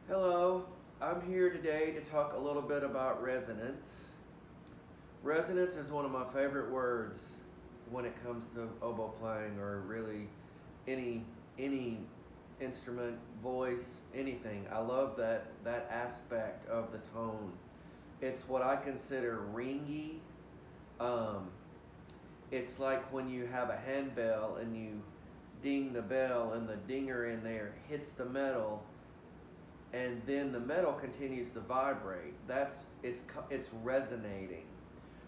Hello, I'm here today to talk a little bit about resonance. Resonance is one of my favorite words when it comes to oboe playing or really any any instrument, voice, anything. I love that aspect of the tone. It's what I consider ringy. Um, it's like when you have a handbell and you ding the bell and the dinger in there hits the metal and then the metal continues to vibrate. It's resonating.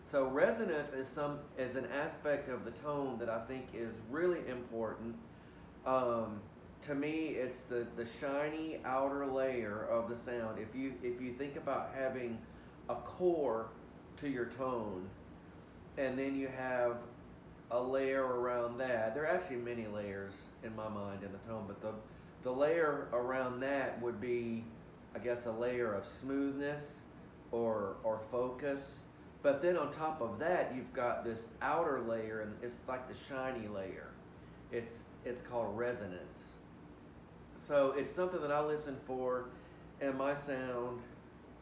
So resonance is an aspect of the tone that I think is really important. Um, to me, it's the shiny outer layer of the sound. If you think about having a core to your tone, and then you have a layer around that. There are actually many layers in my mind in the tone, but the layer around that would be, I guess, a layer of smoothness or focus. But then on top of that, you've got this outer layer, and it's like the shiny layer. It's called resonance. So it's something that I listen for in my sound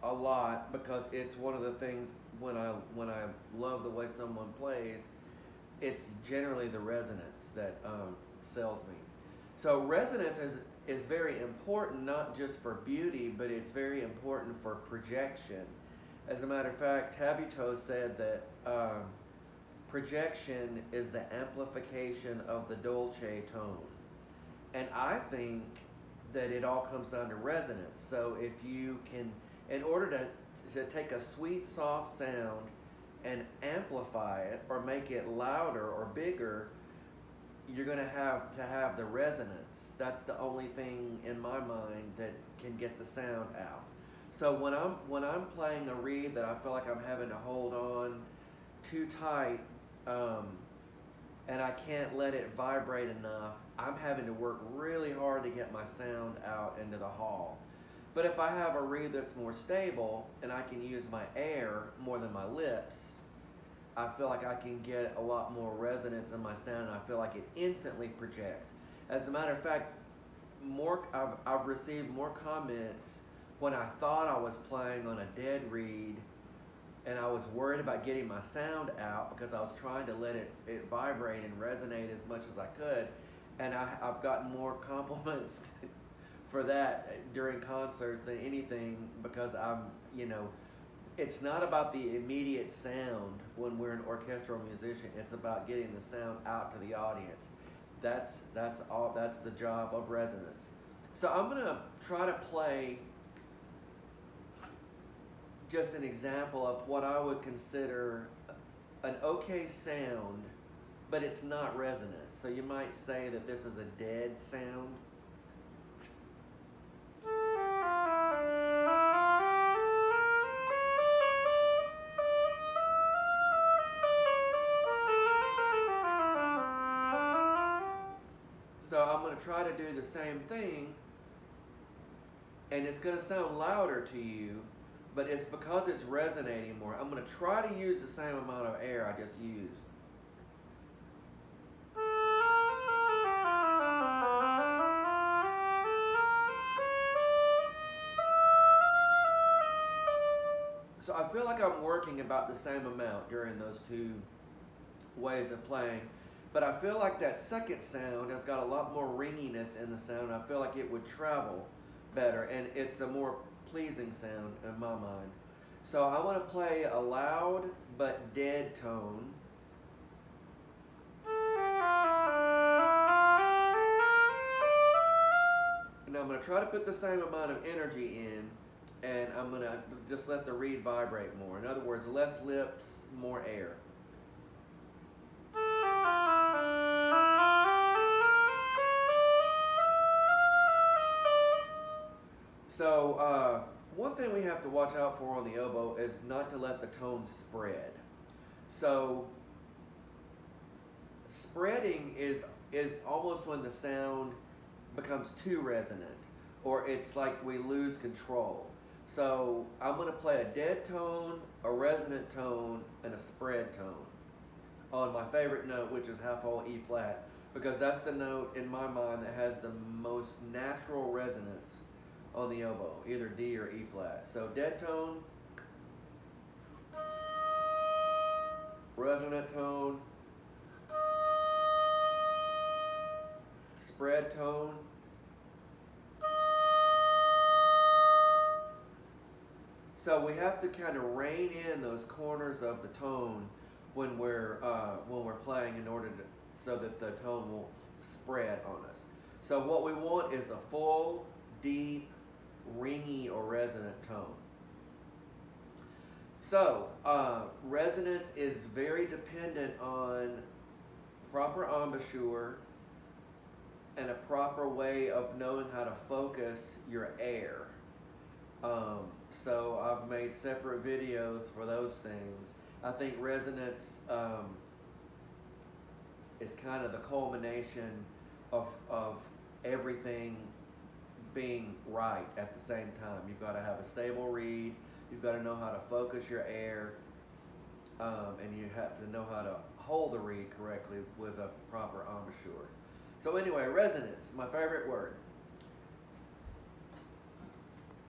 a lot because it's one of the things when I love the way someone plays, it's generally the resonance that sells me. So resonance is very important, not just for beauty, but it's very important for projection. As a matter of fact, Tabuteau said that projection is the amplification of the dolce tone. And I think that it all comes down to resonance. So if you can, in order to take a sweet, soft sound and amplify it or make it louder or bigger, you're going to have the resonance. That's the only thing in my mind that can get the sound out. So when I'm playing a reed that I feel like I'm having to hold on too tight, um, and I can't let it vibrate enough, I'm having to work really hard to get my sound out into the hall. But if I have a reed that's more stable and I can use my air more than my lips, I feel like I can get a lot more resonance in my sound, and I feel like it instantly projects. As a matter of fact, I've received more comments when I thought I was playing on a dead reed and I was worried about getting my sound out because I was trying to let it vibrate and resonate as much as I could. And I've gotten more compliments for that during concerts than anything because it's not about the immediate sound when we're an orchestral musician. It's about getting the sound out to the audience. That's the job of resonance. So I'm gonna try to play just an example of what I would consider an okay sound, but it's not resonant. So you might say that this is a dead sound. So I'm going to try to do the same thing, and it's going to sound louder to you, but it's because it's resonating more. I'm going to try to use the same amount of air I just used. So I feel like I'm working about the same amount during those two ways of playing, but I feel like that second sound has got a lot more ringiness in the sound. I feel like it would travel better, and it's a more pleasing sound in my mind. So I want to play a loud but dead tone. And I'm going to try to put the same amount of energy in, and I'm going to just let the reed vibrate more. In other words, less lips, more air. So one thing we have to watch out for on the oboe is not to let the tone spread. So spreading is almost when the sound becomes too resonant, or it's like we lose control. So I'm going to play a dead tone, a resonant tone, and a spread tone on my favorite note, which is half whole E flat, because that's the note in my mind that has the most natural resonance on the oboe, either D or E flat. So dead tone, resonant tone, spread tone, so we have to kind of rein in those corners of the tone when we're playing in order to so that the tone won't spread on us. So what we want is a full, deep, ringy or resonant tone. So resonance is very dependent on proper embouchure and a proper way of knowing how to focus your air. So I've made separate videos for those things. I think resonance is kind of the culmination of everything being right at the same time. You've got to have a stable reed, you've got to know how to focus your air, and you have to know how to hold the reed correctly with a proper embouchure. So anyway, resonance, my favorite word.